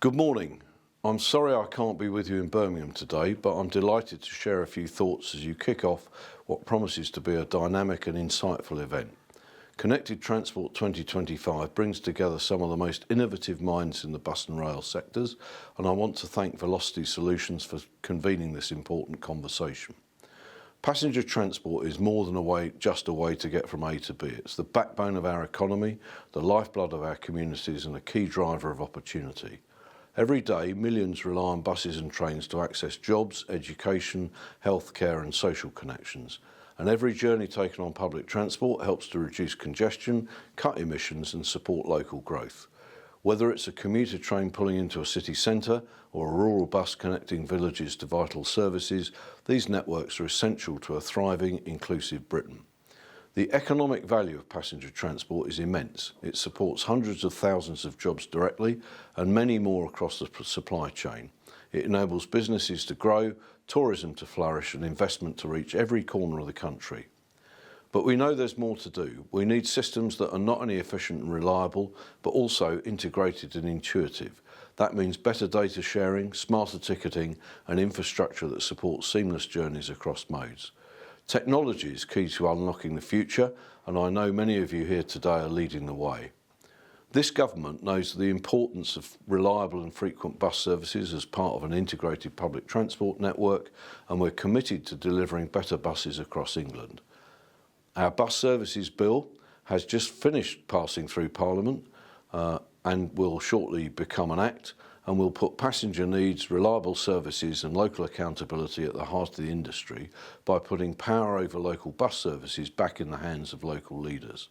Good morning. I'm sorry I can't be with you in Birmingham today, but I'm delighted to share a few thoughts as you kick off what promises to be a dynamic and insightful event. Connected Transport 2025 brings together some of the most innovative minds in the bus and rail sectors, and I want to thank Velociti Solutions for convening this important conversation. Passenger transport is more than just a way to get from A to B. It's the backbone of our economy, the lifeblood of our communities, and a key driver of opportunity. Every day, millions rely on buses and trains to access jobs, education, healthcare and social connections. And every journey taken on public transport helps to reduce congestion, cut emissions and support local growth. Whether it's a commuter train pulling into a city centre or a rural bus connecting villages to vital services, these networks are essential to a thriving, inclusive Britain. The economic value of passenger transport is immense. It supports hundreds of thousands of jobs directly and many more across the supply chain. It enables businesses to grow, tourism to flourish and investment to reach every corner of the country. But we know there's more to do. We need systems that are not only efficient and reliable, but also integrated and intuitive. That means better data sharing, smarter ticketing and infrastructure that supports seamless journeys across modes. Technology is key to unlocking the future, and I know many of you here today are leading the way. This government knows the importance of reliable and frequent bus services as part of an integrated public transport network, and we're committed to delivering better buses across England. Our bus services bill has just finished passing through Parliament and will shortly become an act, and will put passenger needs, reliable services and local accountability at the heart of the industry by putting power over local bus services back in the hands of local leaders.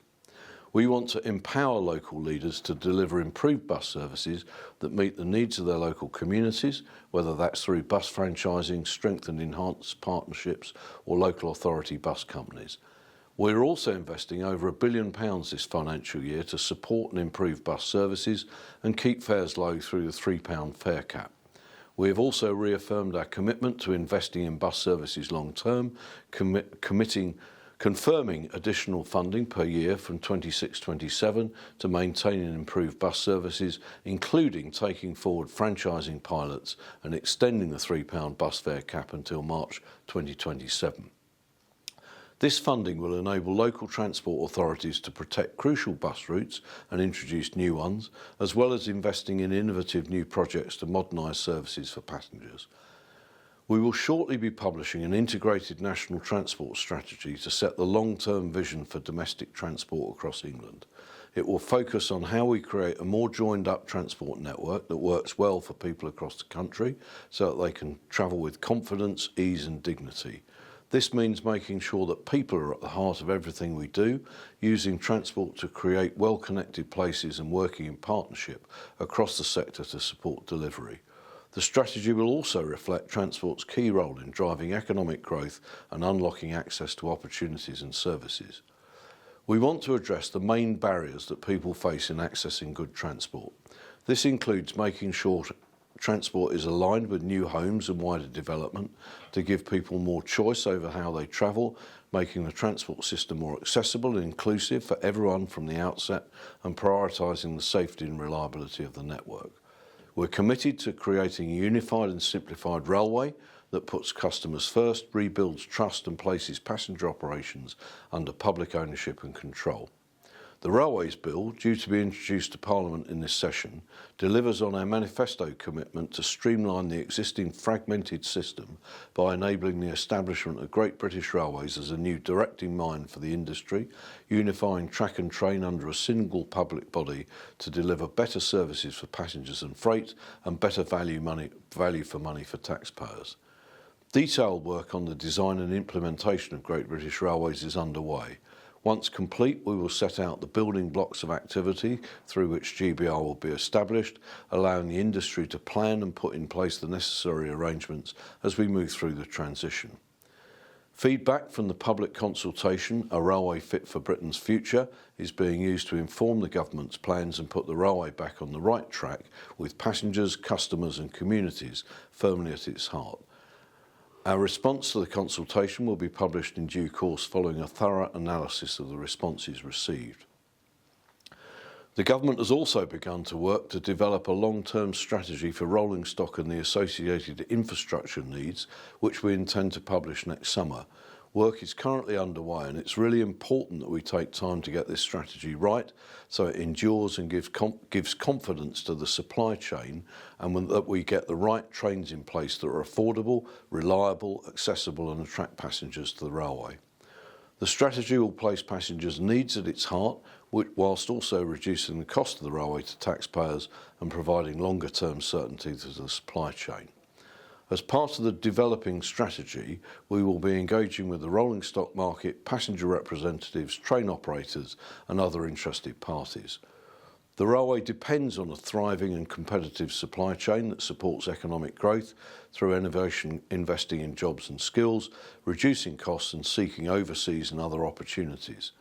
We want to empower local leaders to deliver improved bus services that meet the needs of their local communities, whether that's through bus franchising, strengthened enhanced partnerships or local authority bus companies. We're also investing over £1 billion this financial year to support and improve bus services and keep fares low through the £3 fare cap. We have also reaffirmed our commitment to investing in bus services long term, confirming additional funding per year from 26-27 to maintain and improve bus services, including taking forward franchising pilots and extending the £3 bus fare cap until March 2027. This funding will enable local transport authorities to protect crucial bus routes and introduce new ones, as well as investing in innovative new projects to modernise services for passengers. We will shortly be publishing an integrated national transport strategy to set the long-term vision for domestic transport across England. It will focus on how we create a more joined-up transport network that works well for people across the country so that they can travel with confidence, ease and dignity. This means making sure that people are at the heart of everything we do, using transport to create well-connected places and working in partnership across the sector to support delivery. The strategy will also reflect transport's key role in driving economic growth and unlocking access to opportunities and services. We want to address the main barriers that people face in accessing good transport. This includes making sure transport is aligned with new homes and wider development to give people more choice over how they travel, making the transport system more accessible and inclusive for everyone from the outset and prioritising the safety and reliability of the network. We're committed to creating a unified and simplified railway that puts customers first, rebuilds trust and places passenger operations under public ownership and control. The Railways Bill, due to be introduced to Parliament in this session, delivers on our manifesto commitment to streamline the existing fragmented system by enabling the establishment of Great British Railways as a new directing mind for the industry, unifying track and train under a single public body to deliver better services for passengers and freight and better value for money for taxpayers. Detailed work on the design and implementation of Great British Railways is underway. Once complete, we will set out the building blocks of activity through which GBR will be established, allowing the industry to plan and put in place the necessary arrangements as we move through the transition. Feedback from the public consultation, A Railway Fit for Britain's Future, is being used to inform the government's plans and put the railway back on the right track with passengers, customers and communities firmly at its heart. Our response to the consultation will be published in due course following a thorough analysis of the responses received. The government has also begun to work to develop a long-term strategy for rolling stock and the associated infrastructure needs, which we intend to publish next summer. Work is currently underway, and it's really important that we take time to get this strategy right so it endures and gives confidence to the supply chain, and that we get the right trains in place that are affordable, reliable, accessible and attract passengers to the railway. The strategy will place passengers' needs at its heart, whilst also reducing the cost of the railway to taxpayers and providing longer-term certainty to the supply chain. As part of the developing strategy, we will be engaging with the rolling stock market, passenger representatives, train operators and other interested parties. The railway depends on a thriving and competitive supply chain that supports economic growth through innovation, investing in jobs and skills, reducing costs and seeking overseas and other opportunities.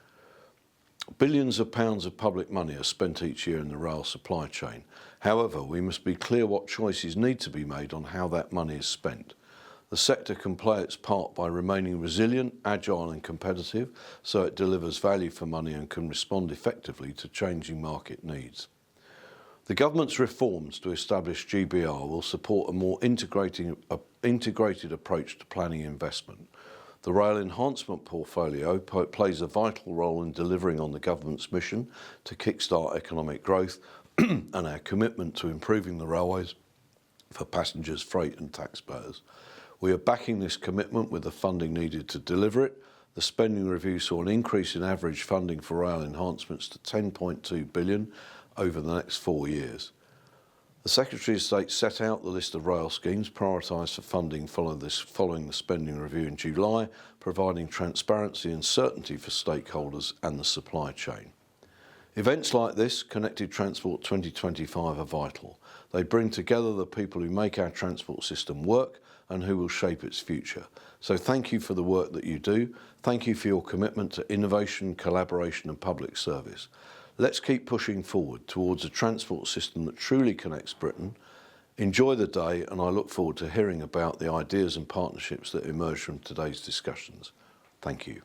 Billions of pounds of public money are spent each year in the rail supply chain. However, we must be clear what choices need to be made on how that money is spent. The sector can play its part by remaining resilient, agile and competitive so it delivers value for money and can respond effectively to changing market needs. The government's reforms to establish GBR will support a more integrated approach to planning investment. The rail enhancement portfolio plays a vital role in delivering on the government's mission to kickstart economic growth and our commitment to improving the railways for passengers, freight and taxpayers. We are backing this commitment with the funding needed to deliver it. The spending review saw an increase in average funding for rail enhancements to £10.2 billion over the next 4 years. The Secretary of State set out the list of rail schemes prioritised for funding following the spending review in July, providing transparency and certainty for stakeholders and the supply chain. Events like this, ConnectTransport 2025, are vital. They bring together the people who make our transport system work and who will shape its future. So thank you for the work that you do. Thank you for your commitment to innovation, collaboration and public service. Let's keep pushing forward towards a transport system that truly connects Britain. Enjoy the day, and I look forward to hearing about the ideas and partnerships that emerge from today's discussions. Thank you.